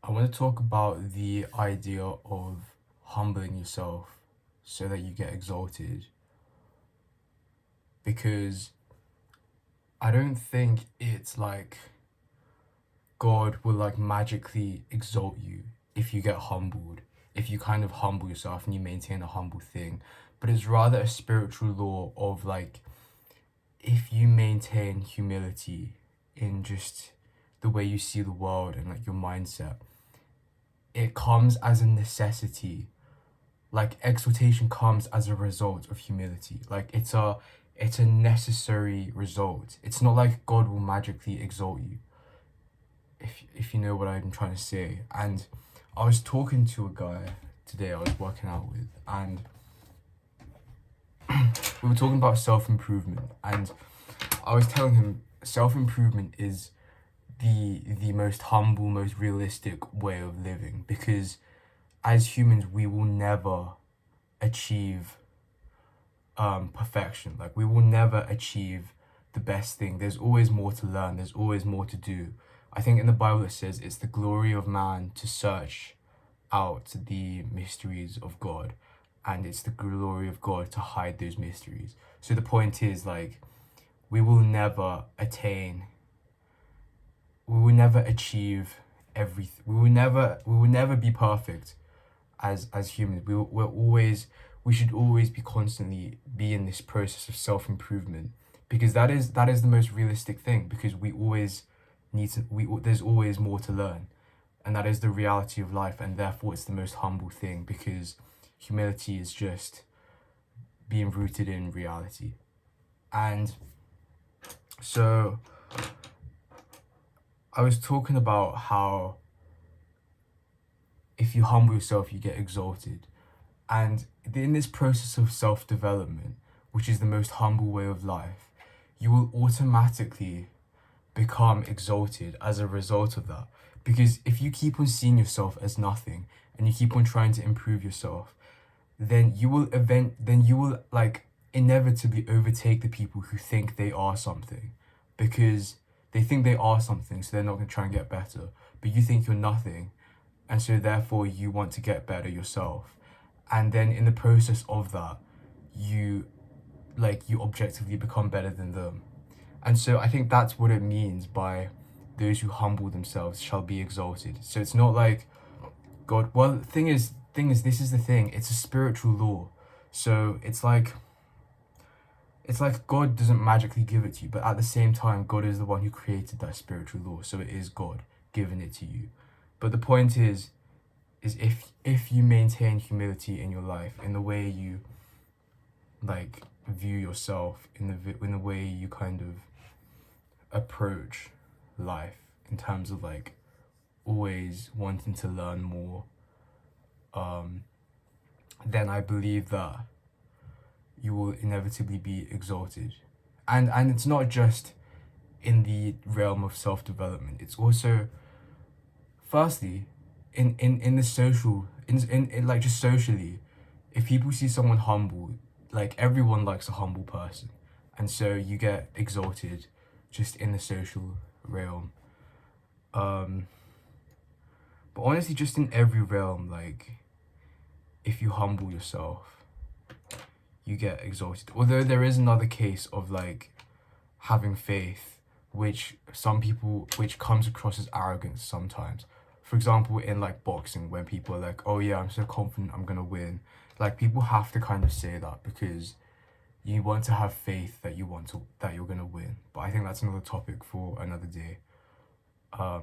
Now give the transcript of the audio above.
I want to talk about the idea of humbling yourself so that you get exalted, because I don't think it's like God will like magically exalt you if you get humbled, if you kind of humble yourself and you maintain a humble thing, but it's rather a spiritual law of like if you maintain humility in just the way you see the world and like your mindset, it comes as a necessity. Like exaltation comes as a result of humility. Like it's a necessary result. It's not like God will magically exalt you, if you know what I'm trying to say. And I was talking to a guy today I was working out with, and we were talking about self-improvement, and I was telling him self-improvement is the most humble, most realistic way of living, because as humans we will never achieve perfection. Like we will never achieve the best thing. There's always more to learn, there's always more to do. I think in the Bible it says it's the glory of man to search out the mysteries of God, and it's the glory of God to hide those mysteries. So the point is, like, we will never attain, we will never achieve everything. We will never be perfect as humans. We should always be constantly be in this process of self-improvement, because that is the most realistic thing, because we always need to we there's always more to learn, and that is the reality of life, and therefore it's the most humble thing, because humility is just being rooted in reality. And so I was talking about how if you humble yourself you get exalted. And in this process of self-development, which is the most humble way of life, you will automatically become exalted as a result of that. Because if you keep on seeing yourself as nothing and you keep on trying to improve yourself, then you will like inevitably overtake the people who think they are something, because they think they are something, so they're not going to try and get better. But you think you're nothing, and so therefore you want to get better yourself. And then in the process of that, you you objectively become better than them. And so I think that's what it means by those who humble themselves shall be exalted. So it's not like God, well, thing is this is the thing, it's a spiritual law. So it's like God doesn't magically give it to you, but at the same time God is the one who created that spiritual law, so it is God giving it to you. But the point is if you maintain humility in your life, in the way you like view yourself, in the way you kind of approach life, in terms of like always wanting to learn more, then I believe that you will inevitably be exalted. And it's not just in the realm of self-development, it's also firstly in the social, in like just socially. If people see someone humble, like everyone likes a humble person, and so you get exalted just in the social realm. But honestly, just in every realm, like if you humble yourself you get exalted. Although there is another case of like having faith, which comes across as arrogance sometimes. For example, in like boxing, when people are like, oh yeah, I'm so confident I'm gonna win. Like people have to kind of say that because you want to have faith that you're gonna win. But I think that's another topic for another day. Yeah.